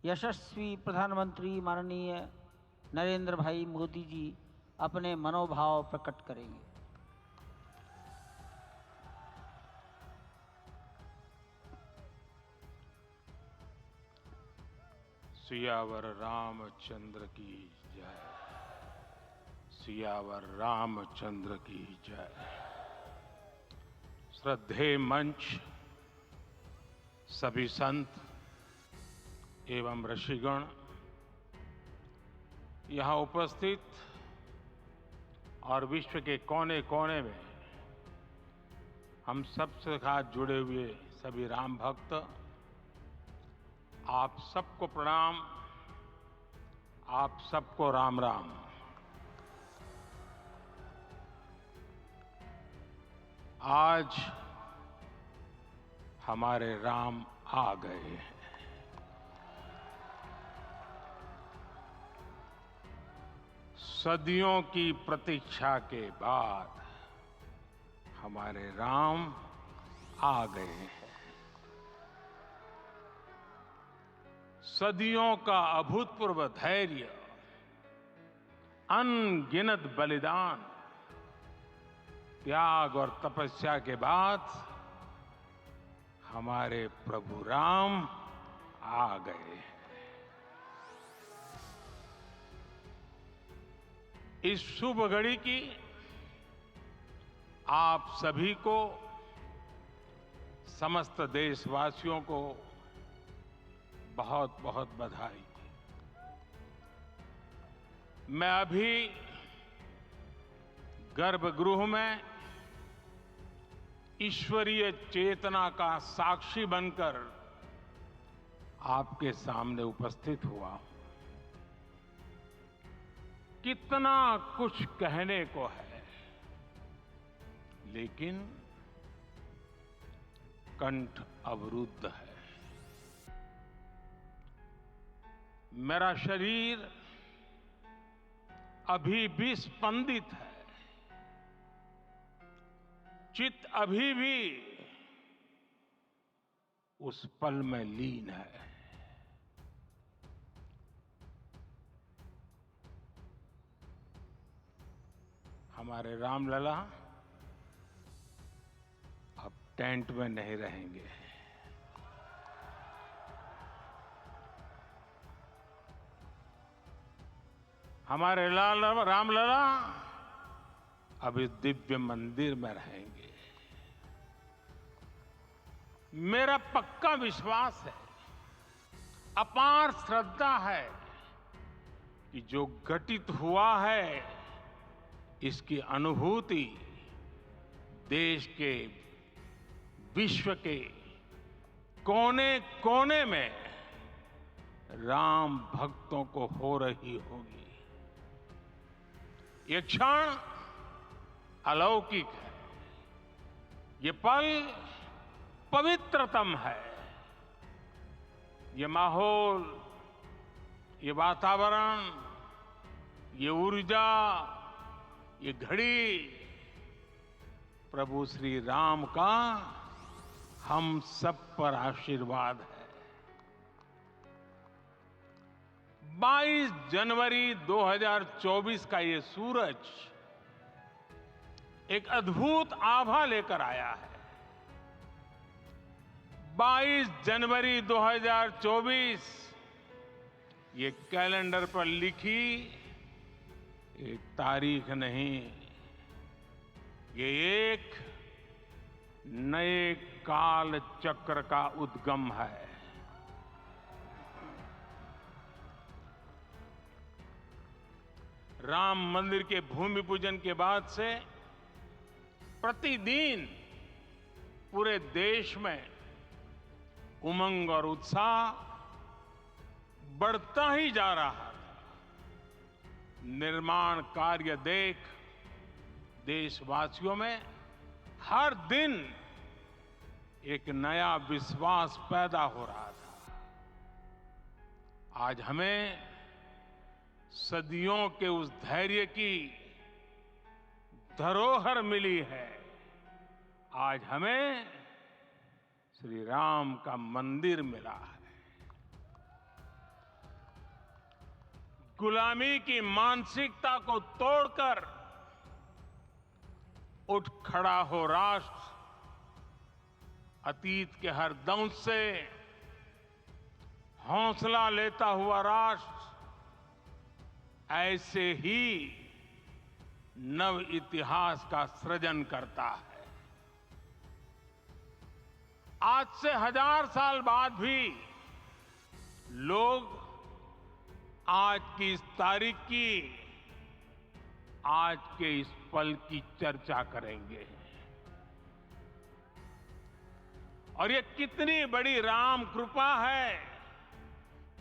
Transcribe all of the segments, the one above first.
यशस्वी प्रधानमंत्री माननीय नरेंद्र भाई मोदी जी अपने मनोभाव प्रकट करेंगे। सियावर रामचंद्र की जय। सियावर रामचंद्र की जय। श्रद्धेय मंच, सभी संत एवं ऋषिगण, यहाँ उपस्थित और विश्व के कोने कोने में हम सबसे साथ जुड़े हुए सभी राम भक्त, आप सबको प्रणाम, आप सबको राम राम। आज हमारे राम आ गए हैं। सदियों की प्रतीक्षा के बाद हमारे राम आ गए हैं। सदियों का अभूतपूर्व धैर्य, अनगिनत बलिदान, त्याग और तपस्या के बाद हमारे प्रभु राम आ गए हैं। इस शुभ घड़ी की आप सभी को, समस्त देशवासियों को बहुत बहुत बधाई। मैं अभी गर्भगृह में ईश्वरीय चेतना का साक्षी बनकर आपके सामने उपस्थित हुआ हूं। कितना कुछ कहने को है, लेकिन कंठ अवरुद्ध है। मेरा शरीर अभी भी स्पंदित है, चित्त अभी भी उस पल में लीन है। हमारे रामलला अब टेंट में नहीं रहेंगे। हमारे रामलला अब इस दिव्य मंदिर में रहेंगे। मेरा पक्का विश्वास है, अपार श्रद्धा है कि जो घटित हुआ है, इसकी अनुभूति देश के, विश्व के कोने कोने में राम भक्तों को हो रही होगी। ये क्षण अलौकिक है, ये पल पवित्रतम है। ये माहौल, ये वातावरण, ये ऊर्जा, ये घड़ी प्रभु श्री राम का हम सब पर आशीर्वाद है। 22 जनवरी 2024 का ये सूरज एक अद्भुत आभा लेकर आया है। 22 जनवरी 2024 ये कैलेंडर पर लिखी एक तारीख नहीं, ये एक नए काल चक्र का उद्गम है। राम मंदिर के भूमि पूजन के बाद से प्रतिदिन पूरे देश में उमंग और उत्साह बढ़ता ही जा रहा था। निर्माण कार्य देख देशवासियों में हर दिन एक नया विश्वास पैदा हो रहा था। आज हमें सदियों के उस धैर्य की धरोहर मिली है। आज हमें श्री राम का मंदिर मिला है। गुलामी की मानसिकता को तोड़कर उठ खड़ा हो राष्ट्र, अतीत के हर दंश से हौसला लेता हुआ राष्ट्र ऐसे ही नव इतिहास का सृजन करता है। आज से 1000 साल बाद भी लोग आज की इस तारीख की, आज के इस पल की चर्चा करेंगे। और ये कितनी बड़ी राम कृपा है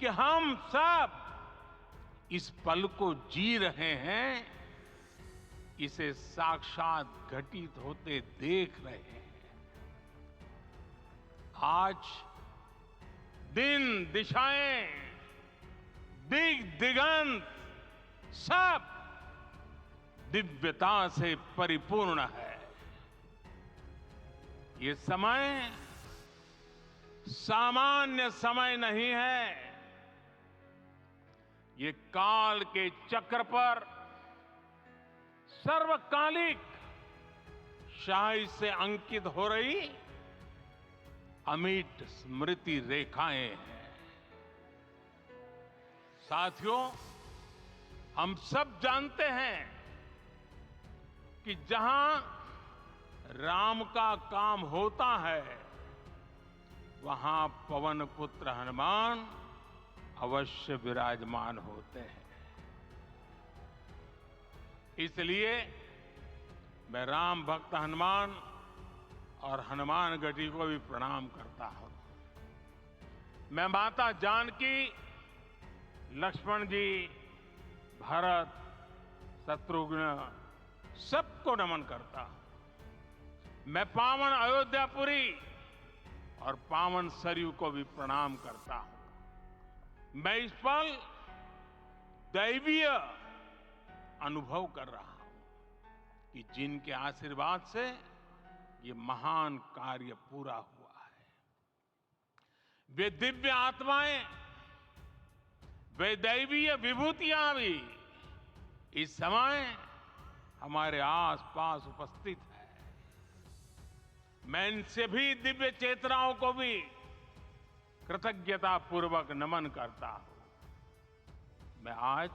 कि हम सब इस पल को जी रहे हैं, इसे साक्षात घटित होते देख रहे हैं। आज दिन दिशाएं, दिग दिगंत सब दिव्यता से परिपूर्ण है। ये समय सामान्य समय नहीं है। ये काल के चक्र पर सर्वकालिक शाही से अंकित हो रही अमिट स्मृति रेखाएं हैं। साथियों, हम सब जानते हैं कि जहां राम का काम होता है, वहां पवन पुत्र हनुमान अवश्य विराजमान होते हैं। इसलिए मैं राम भक्त हनुमान और हनुमान गढ़ी को भी प्रणाम करता हूं। मैं माता जानकी, लक्ष्मण जी, भरत, शत्रुघ्न सबको नमन करता हूं। मैं पावन अयोध्यापुरी और पावन सरयू को भी प्रणाम करता हूं। मैं इस पल दैवीय अनुभव कर रहा हूं कि जिनके आशीर्वाद से ये महान कार्य पूरा हुआ है। वे दिव्य आत्माएं, वे दैवीय विभूतियां भी इस समय हमारे आसपास उपस्थित है। मैं इन सभी दिव्य चेतनाओं को भी कृतज्ञता पूर्वक नमन करता हूं। मैं आज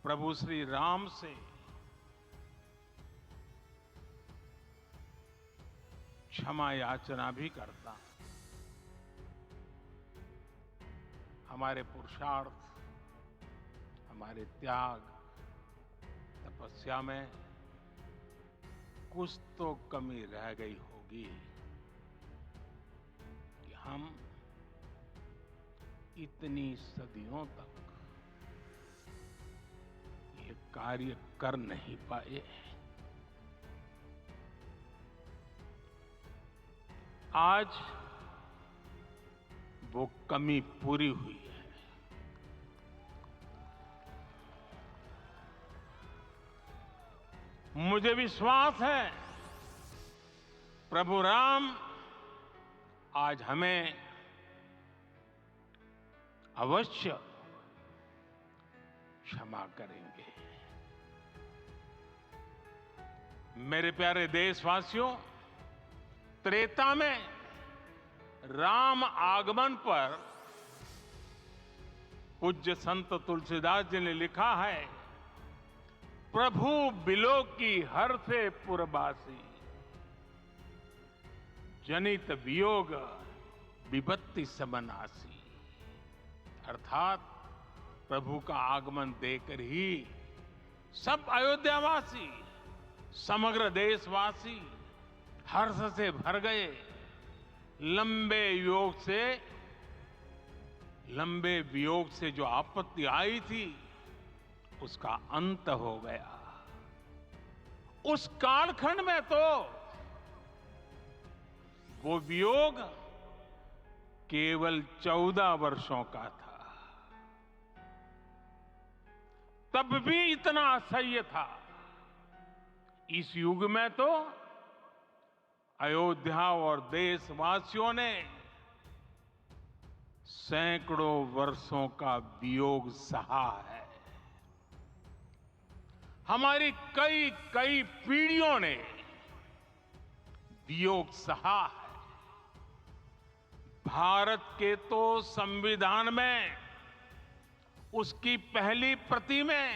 प्रभु श्री राम से क्षमा याचना भी करता हूं। हमारे पुरुषार्थ, हमारे त्याग, तपस्या में कुछ तो कमी रह गई होगी कि हम इतनी सदियों तक ये कार्य कर नहीं पाए। आज वो कमी पूरी हुई है। मुझे विश्वास है प्रभु राम आज हमें अवश्य क्षमा करेंगे। मेरे प्यारे देशवासियों, त्रेता में राम आगमन पर पूज्य संत तुलसीदास जी ने लिखा है, प्रभु बिलो की हर से पुरबासी, जनित वियोग विपत्ति समनासी। अर्थात प्रभु का आगमन देकर ही सब अयोध्यावासी, समग्र देशवासी हर्ष से भर गए। लंबे वियोग से जो आपत्ति आई थी, उसका अंत हो गया। उस कालखंड में तो वो वियोग केवल 14 वर्षों का था। तब भी इतना असह्य था। इस युग में तो अयोध्या और देशवासियों ने सैकड़ों वर्षों का वियोग सहा है। हमारी कई कई पीढ़ियों ने वियोग सहा है। भारत के तो संविधान में उसकी पहली प्रति में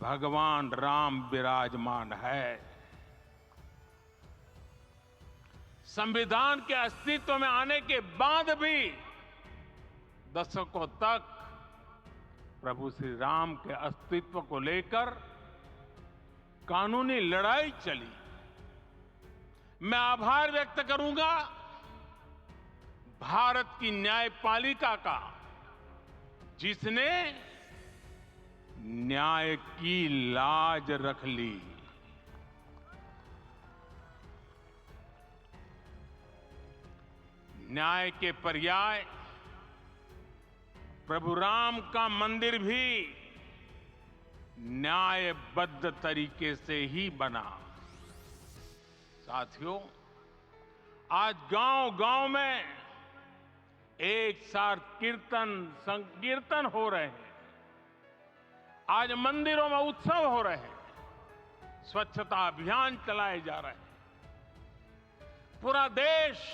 भगवान राम विराजमान है। संविधान के अस्तित्व में आने के बाद भी दशकों तक प्रभु श्री राम के अस्तित्व को लेकर कानूनी लड़ाई चली। मैं आभार व्यक्त करूंगा भारत की न्यायपालिका का, जिसने न्याय की लाज रख ली। न्याय के पर्याय प्रभु राम का मंदिर भी न्यायबद्ध तरीके से ही बना। साथियों, आज गांव-गांव में एक साथ कीर्तन संकीर्तन हो रहे हैं। आज मंदिरों में उत्सव हो रहे हैं, स्वच्छता अभियान चलाए जा रहे हैं। पूरा देश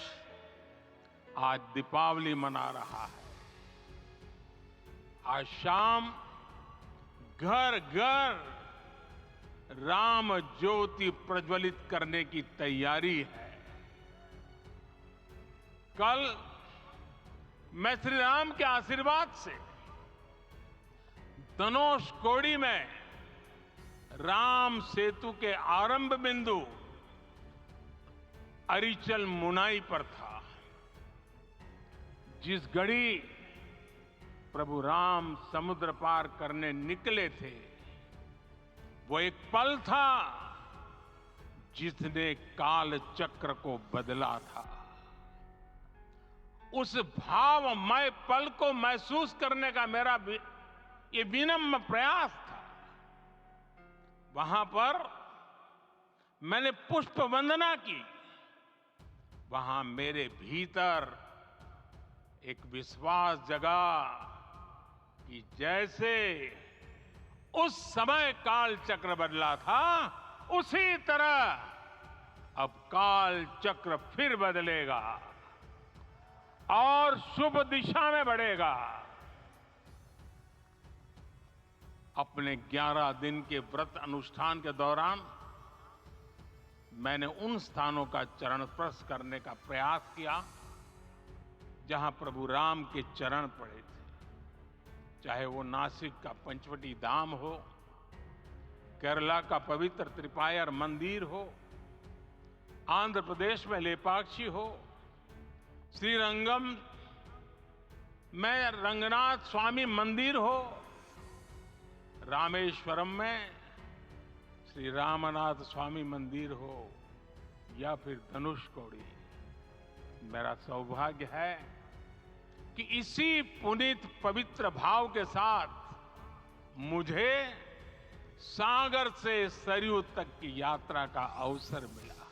आज दीपावली मना रहा है। आज शाम घर घर राम ज्योति प्रज्वलित करने की तैयारी है। कल मैं श्री राम के आशीर्वाद से धनुषकोडी में राम सेतु के आरंभ बिंदु अरिचल मुनाई पर था। जिस घड़ी प्रभु राम समुद्र पार करने निकले थे, वो एक पल था जिसने काल चक्र को बदला था। उस भावमय पल को महसूस करने का मेरा ये विनम्र प्रयास था। वहां पर मैंने पुष्प वंदना की। वहां मेरे भीतर एक विश्वास जगा कि जैसे उस समय काल चक्र बदला था, उसी तरह अब काल चक्र फिर बदलेगा और शुभ दिशा में बढ़ेगा। अपने 11 दिन के व्रत अनुष्ठान के दौरान मैंने उन स्थानों का चरण स्पर्श करने का प्रयास किया जहां प्रभु राम के चरण पड़े थे। चाहे वो नासिक का पंचवटी धाम हो, केरला का पवित्र त्रिपायर मंदिर हो, आंध्र प्रदेश में लेपाक्षी हो, श्रीरंगम में रंगनाथ स्वामी मंदिर हो, रामेश्वरम में श्री रामनाथ स्वामी मंदिर हो, या फिर धनुषकोडी। मेरा सौभाग्य है कि इसी पुनीत पवित्र भाव के साथ मुझे सागर से सरयू तक की यात्रा का अवसर मिला।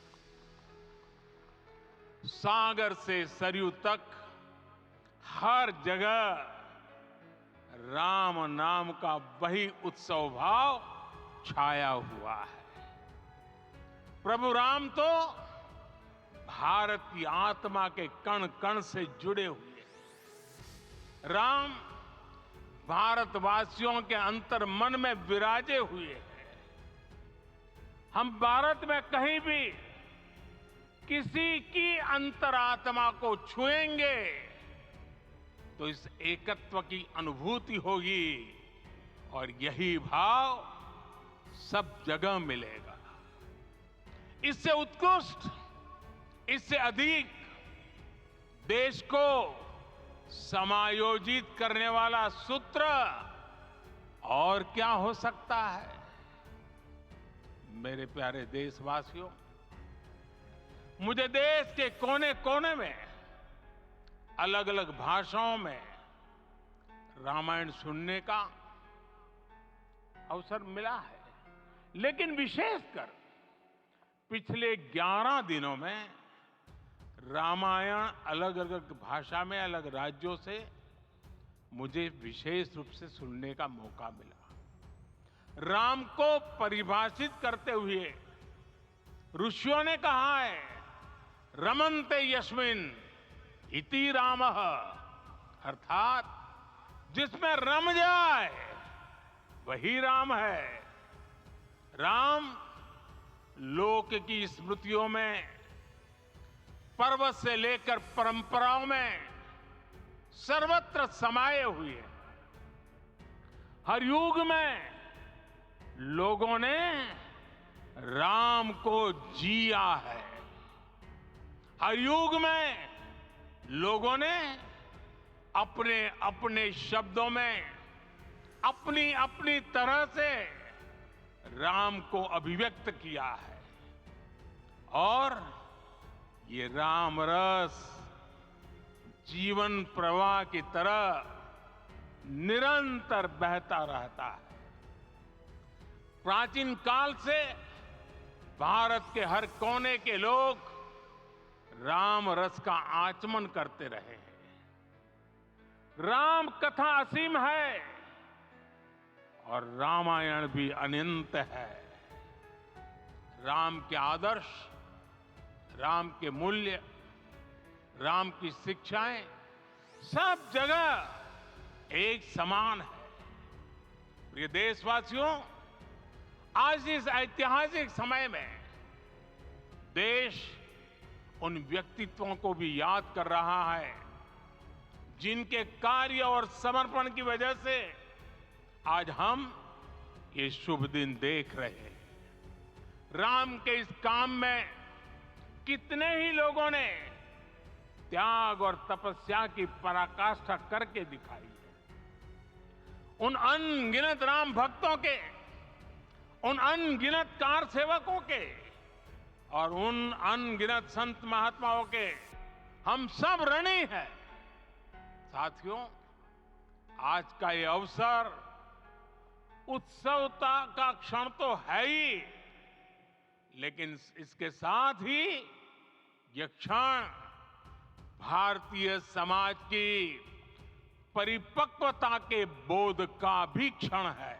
सागर से सरयू तक हर जगह राम नाम का वही उत्सव भाव छाया हुआ है। प्रभु राम तो भारत की आत्मा के कण कण से जुड़े हुए हैं। राम भारतवासियों के अंतर मन में विराजे हुए हैं। हम भारत में कहीं भी किसी की अंतरात्मा को छुएंगे तो इस एकत्व की अनुभूति होगी, और यही भाव सब जगह मिलेगा। इससे उत्कृष्ट, इससे अधिक देश को समायोजित करने वाला सूत्र और क्या हो सकता है। मेरे प्यारे देशवासियों, मुझे देश के कोने कोने में अलग अलग भाषाओं में रामायण सुनने का अवसर मिला है, लेकिन विशेषकर पिछले 11 दिनों में रामायण अलग अलग भाषा में अलग राज्यों से मुझे विशेष रूप से सुनने का मौका मिला। राम को परिभाषित करते हुए ऋषियों ने कहा है, रमन्ते यस्मिन् इति रामः, अर्थात जिसमें रम जाए वही राम है। राम लोक की स्मृतियों में, पर्वत से लेकर परंपराओं में सर्वत्र समाये हुए हैं। हर युग में लोगों ने राम को जिया है। हर युग में लोगों ने अपने अपने शब्दों में अपनी अपनी तरह से राम को अभिव्यक्त किया है। और ये राम रस जीवन प्रवाह की तरह निरंतर बहता रहता है। प्राचीन काल से भारत के हर कोने के लोग राम रस का आचमन करते रहे हैं। राम कथा असीम है और रामायण भी अनंत है। राम के आदर्श, राम के मूल्य, राम की शिक्षाएं सब जगह एक समान है। प्रिय देशवासियों, आज इस ऐतिहासिक समय में देश उन व्यक्तित्वों को भी याद कर रहा है जिनके कार्य और समर्पण की वजह से आज हम ये शुभ दिन देख रहे हैं। राम के इस काम में कितने ही लोगों ने त्याग और तपस्या की पराकाष्ठा करके दिखाई है। उन अनगिनत राम भक्तों के, उन अनगिनत कार सेवकों के और उन अनगिनत संत महात्माओं के हम सब ऋणी हैं। साथियों, आज का ये अवसर उत्सवता का क्षण तो है ही, लेकिन इसके साथ ही यह क्षण भारतीय समाज की परिपक्वता के बोध का भी क्षण है।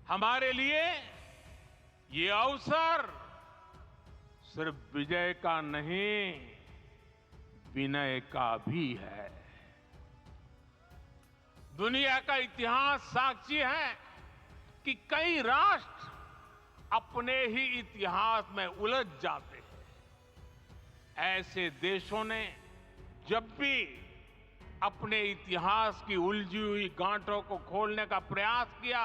हमारे लिए ये अवसर सिर्फ विजय का नहीं, विनय का भी है। दुनिया का इतिहास साक्षी है कि कई राष्ट्र अपने ही इतिहास में उलझ जाते हैं। ऐसे देशों ने जब भी अपने इतिहास की उलझी हुई गांठों को खोलने का प्रयास किया,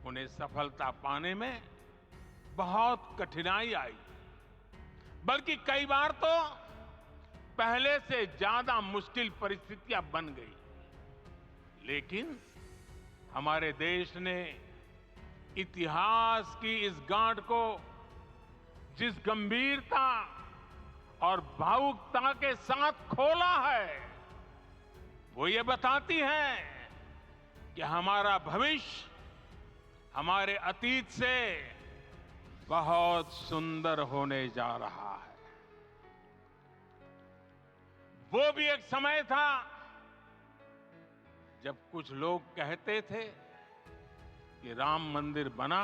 उन्हें सफलता पाने में बहुत कठिनाई आई, बल्कि कई बार तो पहले से ज्यादा मुश्किल परिस्थितियां बन गई। लेकिन हमारे देश ने इतिहास की इस गांठ को जिस गंभीरता और भावुकता के साथ खोला है, वो ये बताती है कि हमारा भविष्य हमारे अतीत से बहुत सुंदर होने जा रहा है। वो भी एक समय था जब कुछ लोग कहते थे कि राम मंदिर बना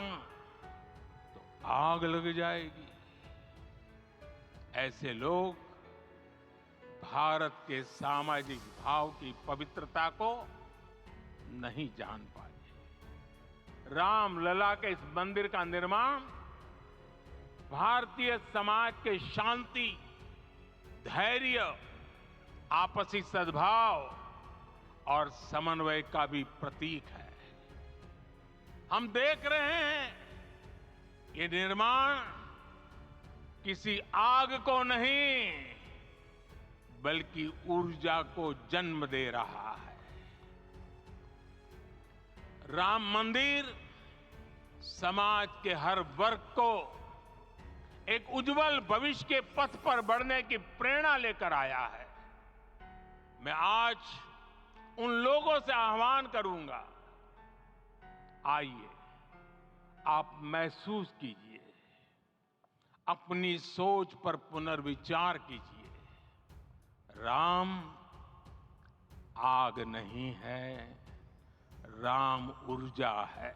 तो आग लग जाएगी। ऐसे लोग भारत के सामाजिक भाव की पवित्रता को नहीं जान पाए। रामलला के इस मंदिर का निर्माण भारतीय समाज के शांति, धैर्य, आपसी सद्भाव और समन्वय का भी प्रतीक है। हम देख रहे हैं ये निर्माण किसी आग को नहीं, बल्कि ऊर्जा को जन्म दे रहा है। राम मंदिर समाज के हर वर्ग को एक उज्जवल भविष्य के पथ पर बढ़ने की प्रेरणा लेकर आया है। मैं आज उन लोगों से आह्वान करूंगा, आइए आप महसूस कीजिए, अपनी सोच पर पुनर्विचार कीजिए। राम आग नहीं है, राम ऊर्जा है।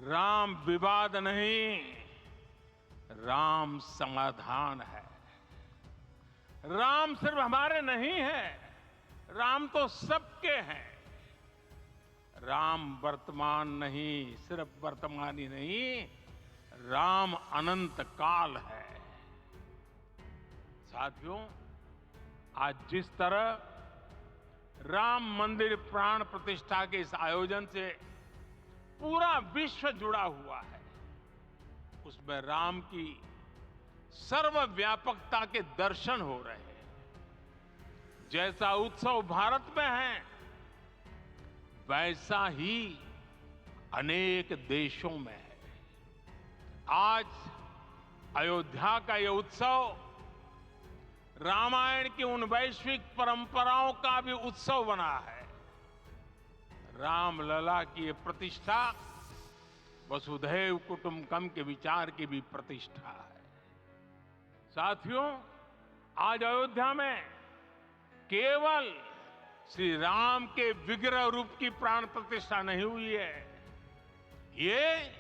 राम विवाद नहीं, राम समाधान है। राम सिर्फ हमारे नहीं है, राम तो सबके हैं। राम वर्तमान नहीं, सिर्फ वर्तमान ही नहीं, राम अनंत काल है। साथियों, आज जिस तरह राम मंदिर प्राण प्रतिष्ठा के इस आयोजन से पूरा विश्व जुड़ा हुआ है, उसमें राम की सर्वव्यापकता के दर्शन हो रहे हैं। जैसा उत्सव भारत में है, वैसा ही अनेक देशों में है। आज अयोध्या का यह उत्सव रामायण की उन वैश्विक परंपराओं का भी उत्सव बना है। रामलला की ये प्रतिष्ठा वसुधैव कुटुंबकम के विचार की भी प्रतिष्ठा है। साथियों, आज अयोध्या में केवल श्री राम के विग्रह रूप की प्राण प्रतिष्ठा नहीं हुई है, ये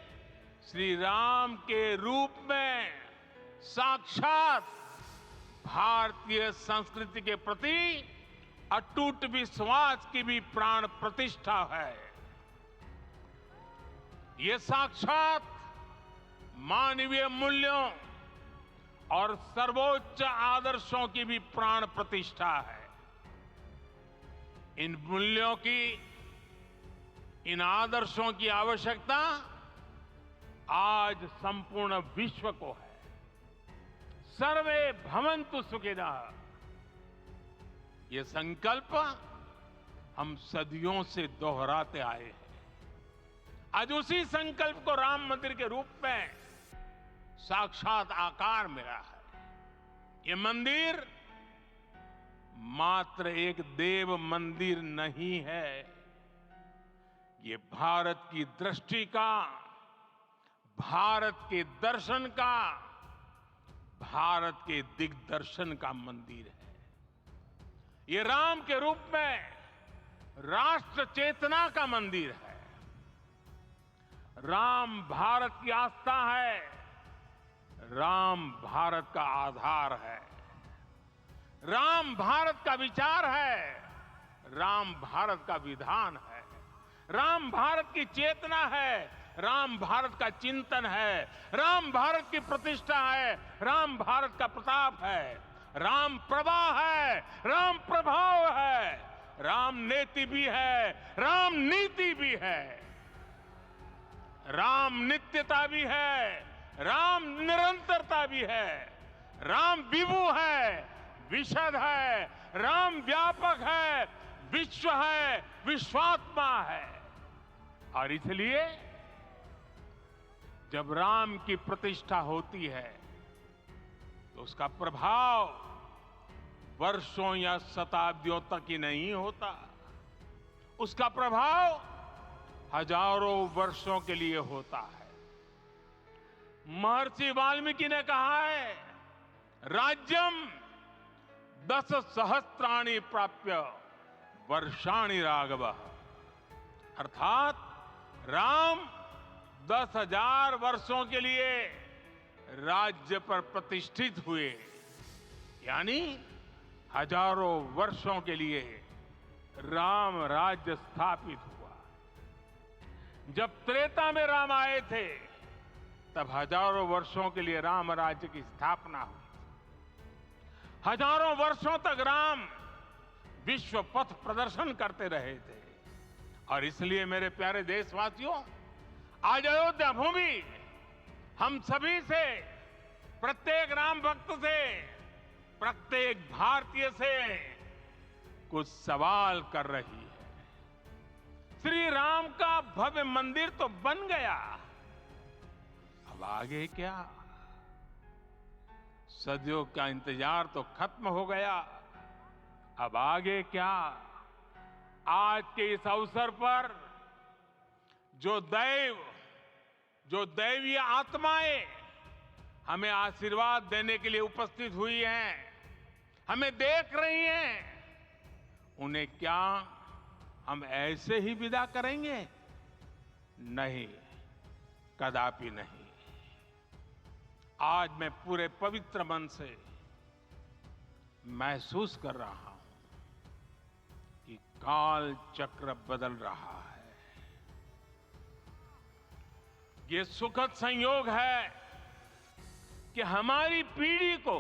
श्री राम के रूप में साक्षात भारतीय संस्कृति के प्रति अटूट विश्वास की भी प्राण प्रतिष्ठा है। ये साक्षात मानवीय मूल्यों और सर्वोच्च आदर्शों की भी प्राण प्रतिष्ठा है। इन मूल्यों की, इन आदर्शों की आवश्यकता आज संपूर्ण विश्व को है। सर्वे भवन्तु सुखिनः, ये संकल्प हम सदियों से दोहराते आए हैं। आज उसी संकल्प को राम मंदिर के रूप में साक्षात आकार मिला है। ये मंदिर मात्र एक देव मंदिर नहीं है, ये भारत की दृष्टि का, भारत के दर्शन का, भारत के दिग्दर्शन का मंदिर है। ये राम के रूप में राष्ट्र चेतना का मंदिर है। राम भारत की आस्था है, राम भारत का आधार है, राम भारत का विचार है, राम भारत का विधान है, राम भारत की चेतना है, राम भारत का चिंतन है, राम भारत की प्रतिष्ठा है, राम भारत का प्रताप है, राम प्रवाह है, राम प्रभाव है, राम नेति भी है, राम नीति भी है, राम नित्यता भी है, राम निरंतरता भी है, राम विभु है, विशद है, राम व्यापक है, विश्व है, विश्वात्मा है। और इसलिए जब राम की प्रतिष्ठा होती है तो उसका प्रभाव वर्षों या शताब्दियों तक ही नहीं होता, उसका प्रभाव हजारों वर्षों के लिए होता है। महर्षि वाल्मीकि ने कहा है, राज्यम 10 सहस्त्राणि प्राप्य वर्षाणि राघव, अर्थात राम 10,000 वर्षों के लिए राज्य पर प्रतिष्ठित हुए, यानी हजारों वर्षों के लिए राम राज्य स्थापित हुआ। जब त्रेता में राम आए थे तब हजारों वर्षों के लिए राम राज्य की स्थापना हुई। हजारों वर्षों तक राम विश्व पथ प्रदर्शन करते रहे थे। और इसलिए मेरे प्यारे देशवासियों, आज अयोध्या भूमि हम सभी से, प्रत्येक राम भक्त से, प्रत्येक भारतीय से कुछ सवाल कर रही है। श्री राम का भव्य मंदिर तो बन गया, अब आगे क्या? सदियों का इंतजार तो खत्म हो गया, अब आगे क्या? आज के इस अवसर पर जो दैव जो दैवीय आत्माएं हमें आशीर्वाद देने के लिए उपस्थित हुई हैं, हमें देख रही हैं, उन्हें क्या हम ऐसे ही विदा करेंगे? नहीं, कदापि नहीं। आज मैं पूरे पवित्र मन से महसूस कर रहा हूं कि काल चक्र बदल रहा है। ये सुखद संयोग है कि हमारी पीढ़ी को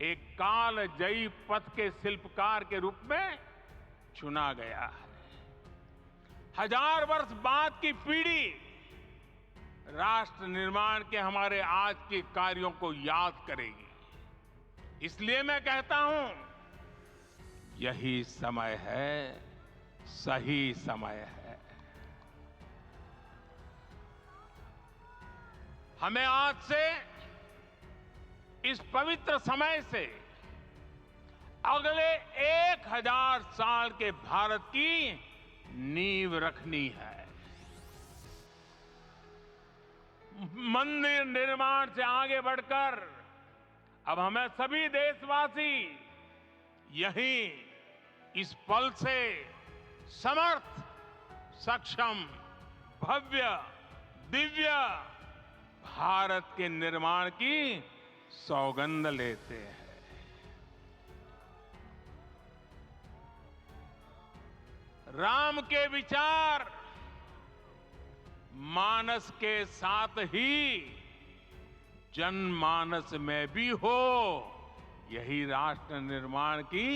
एक कालजयी पथ के शिल्पकार के रूप में चुना गया है। 1000 वर्ष बाद की पीढ़ी राष्ट्र निर्माण के हमारे आज के कार्यों को याद करेगी। इसलिए मैं कहता हूं, यही समय है, सही समय है। हमें आज से, इस पवित्र समय से अगले 1000 साल के भारत की नींव रखनी है। मंदिर निर्माण से आगे बढ़कर अब हमें सभी देशवासी यहीं इस पल से समर्थ, सक्षम, भव्य, दिव्य भारत के निर्माण की सौगंध लेते हैं। राम के विचार मानस के साथ ही जनमानस में भी हो, यही राष्ट्र निर्माण की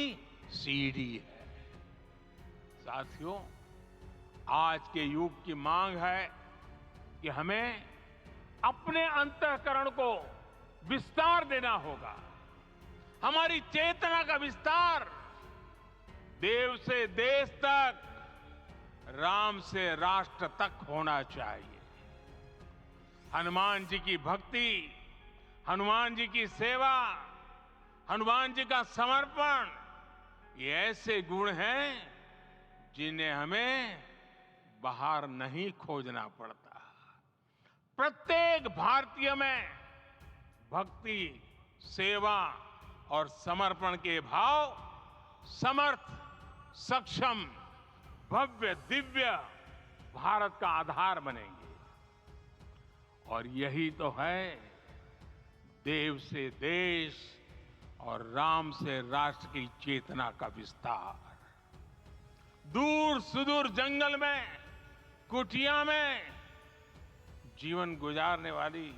सीढ़ी है। साथियों, आज के युग की मांग है कि हमें अपने अंतःकरण को विस्तार देना होगा। हमारी चेतना का विस्तार देव से देश तक, राम से राष्ट्र तक होना चाहिए। हनुमान जी की भक्ति, हनुमान जी की सेवा, हनुमान जी का समर्पण, ये ऐसे गुण हैं जिन्हें हमें बाहर नहीं खोजना पड़ता। प्रत्येक भारतीय में भक्ति, सेवा और समर्पण के भाव समर्थ, सक्षम, भव्य, दिव्य भारत का आधार बनेंगे। और यही तो है देव से देश और राम से राष्ट्र की चेतना का विस्तार। दूर सुदूर जंगल में, कुटिया में जीवन गुजारने वाली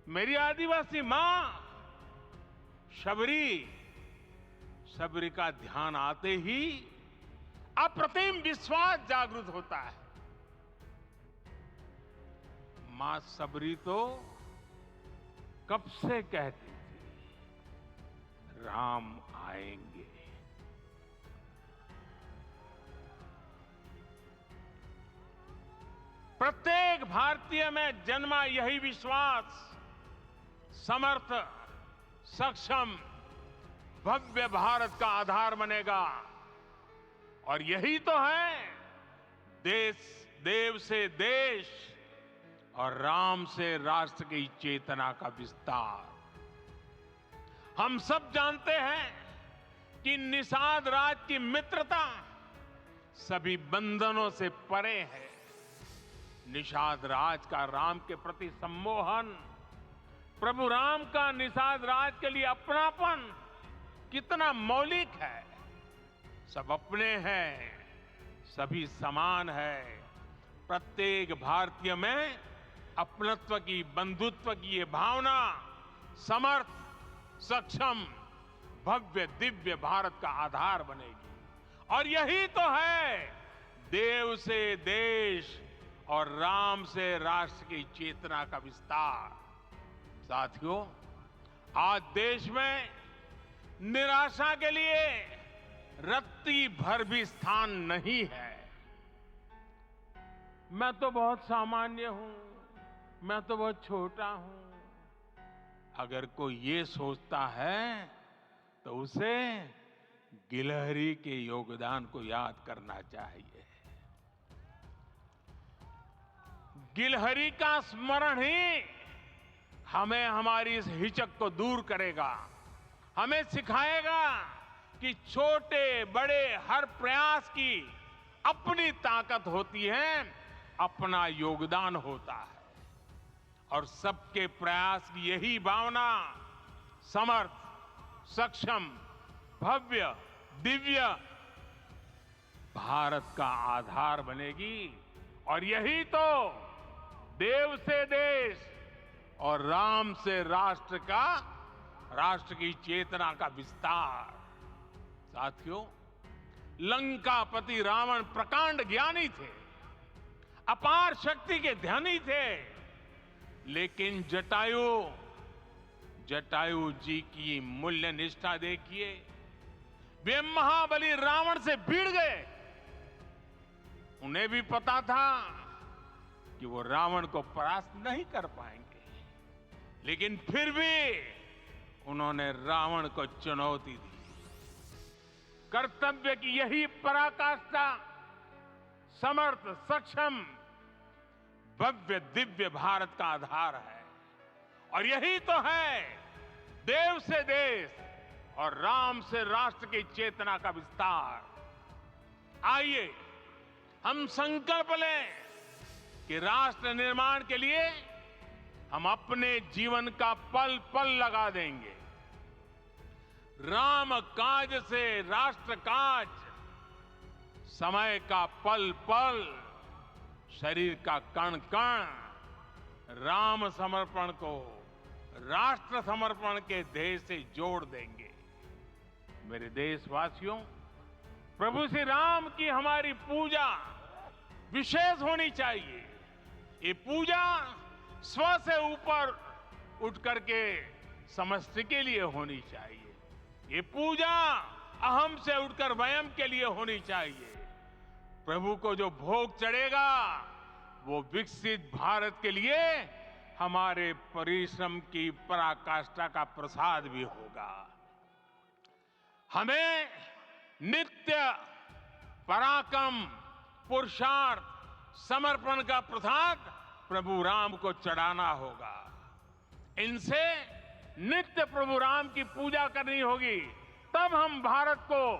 मेरी आदिवासी मां शबरी का ध्यान आते ही अप्रतिम विश्वास जागृत होता है। मां शबरी तो कब से कहती थी, राम आएंगे। प्रत्येक भारतीय में जन्मा यही विश्वास समर्थ, सक्षम, भव्य भारत का आधार बनेगा। और यही तो है देव से देश और राम से राष्ट्र की चेतना का विस्तार। हम सब जानते हैं कि निषाद राज की मित्रता सभी बंधनों से परे है। निषाद राज का राम के प्रति सम्मोहन, प्रभु राम का निषाद राज के लिए अपनापन कितना मौलिक है। सब अपने हैं, सभी समान है। प्रत्येक भारतीय में अपनत्व की, बंधुत्व की ये भावना समर्थ, सक्षम, भव्य, दिव्य भारत का आधार बनेगी। और यही तो है देव से देश और राम से राष्ट्र की चेतना का विस्तार। साथियों, आज देश में निराशा के लिए रत्ती भर भी स्थान नहीं है। मैं तो बहुत सामान्य हूं, मैं तो बहुत छोटा हूं। अगर कोई ये सोचता है तो उसे गिलहरी के योगदान को याद करना चाहिए। गिलहरी का स्मरण ही हमें हमारी इस हिचक को दूर करेगा, हमें सिखाएगा कि छोटे बड़े हर प्रयास की अपनी ताकत होती है, अपना योगदान होता है और सबके प्रयास की यही भावना समर्थ, सक्षम, भव्य, दिव्य भारत का आधार बनेगी। और यही तो देव से देश और राम से राष्ट्र का, राष्ट्र की चेतना का विस्तार। साथियों, लंकापति रावण प्रकांड ज्ञानी थे, अपार शक्ति के धनी थे, लेकिन जटायु जी की मूल्य निष्ठा देखिए। वे महाबली रावण से भिड़ गए। उन्हें भी पता था कि वो रावण को परास्त नहीं कर पाएंगे, लेकिन फिर भी उन्होंने रावण को चुनौती दी। कर्तव्य की यही पराकाष्ठा समर्थ, सक्षम, भव्य, दिव्य भारत का आधार है। और यही तो है देव से देश और राम से राष्ट्र की चेतना का विस्तार। आइए हम संकल्प लें कि राष्ट्र निर्माण के लिए हम अपने जीवन का पल पल लगा देंगे। राम काज से राष्ट्र काज, समय का पल पल, शरीर का कण कण राम समर्पण को राष्ट्र समर्पण के ध्येय से जोड़ देंगे। मेरे देशवासियों, प्रभु श्री राम की हमारी पूजा विशेष होनी चाहिए। ये पूजा स्व से ऊपर उठ करके समष्टि के लिए होनी चाहिए। ये पूजा अहम से उठकर वयम के लिए होनी चाहिए। प्रभु को जो भोग चढ़ेगा वो विकसित भारत के लिए हमारे परिश्रम की पराकाष्ठा का प्रसाद भी होगा। हमें नित्य पराक्रम, पुरुषार्थ, समर्पण का प्रसाद प्रभु राम को चढ़ाना होगा। इनसे नित्य प्रभु राम की पूजा करनी होगी, तब हम भारत को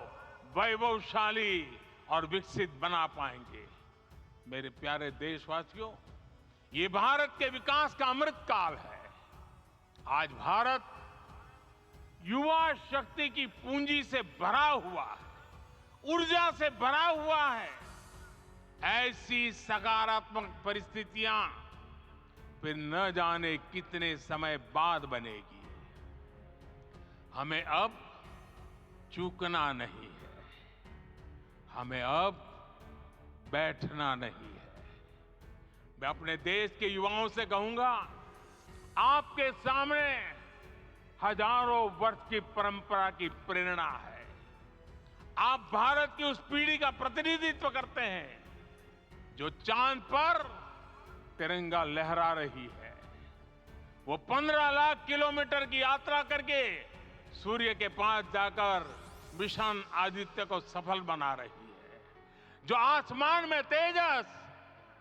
वैभवशाली और विकसित बना पाएंगे। मेरे प्यारे देशवासियों, ये भारत के विकास का अमृत काल है। आज भारत युवा शक्ति की पूंजी से भरा हुआ है, ऊर्जा से भरा हुआ है। ऐसी सकारात्मक परिस्थितियां फिर न जाने कितने समय बाद बनेगी। हमें अब चूकना नहीं है, हमें अब बैठना नहीं है। मैं अपने देश के युवाओं से कहूंगा, आपके सामने हजारों वर्ष की परंपरा की प्रेरणा है। आप भारत की उस पीढ़ी का प्रतिनिधित्व करते हैं जो चांद पर तिरंगा लहरा रही है। वो 15 लाख किलोमीटर की यात्रा करके सूर्य के पास जाकर मिशन आदित्य को सफल बना रही है। जो आसमान में तेजस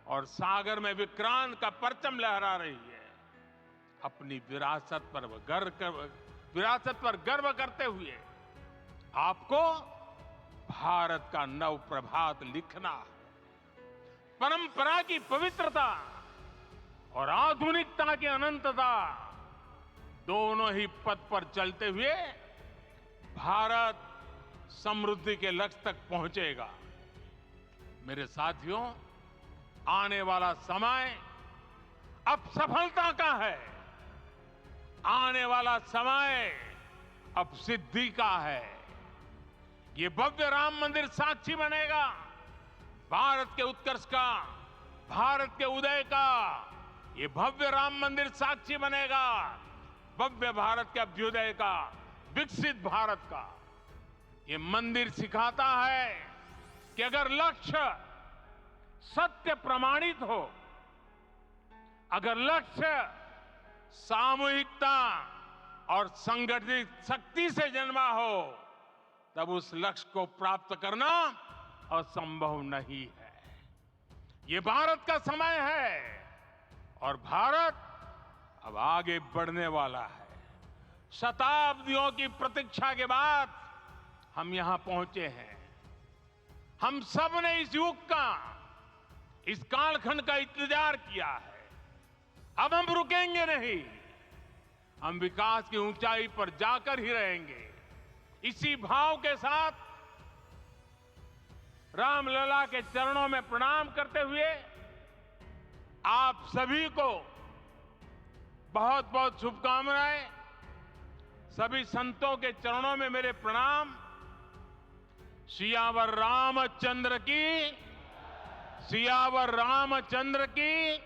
और सागर में विक्रांत का परचम लहरा रही है। अपनी विरासत पर गर्व करते हुए आपको भारत का नव प्रभात लिखना है। परंपरा की पवित्रता और आधुनिकता की अनंतता दोनों ही पथ पर चलते हुए भारत समृद्धि के लक्ष्य तक पहुंचेगा। मेरे साथियों, आने वाला समय अब सफलता का है। आने वाला समय अब सिद्धि का है। ये भव्य राम मंदिर साक्षी बनेगा भारत के उत्कर्ष का, भारत के उदय का। ये भव्य राम मंदिर साक्षी बनेगा भव्य भारत के अभ्युदय का, विकसित भारत का। ये मंदिर सिखाता है कि अगर लक्ष्य सत्य प्रमाणित हो, अगर लक्ष्य सामूहिकता और संगठित शक्ति से जन्मा हो, तब उस लक्ष्य को प्राप्त करना असंभव नहीं है। ये भारत का समय है और भारत अब आगे बढ़ने वाला है। शताब्दियों की प्रतीक्षा के बाद हम यहां पहुंचे हैं। हम सब ने इस युग का, इस कालखंड का इंतजार किया है। अब हम रुकेंगे नहीं, हम विकास की ऊंचाई पर जाकर ही रहेंगे। इसी भाव के साथ रामलला के चरणों में प्रणाम करते हुए आप सभी को बहुत बहुत शुभकामनाएं। सभी संतों के चरणों में मेरे प्रणाम। सियावर रामचंद्र की, सियावर रामचंद्र की।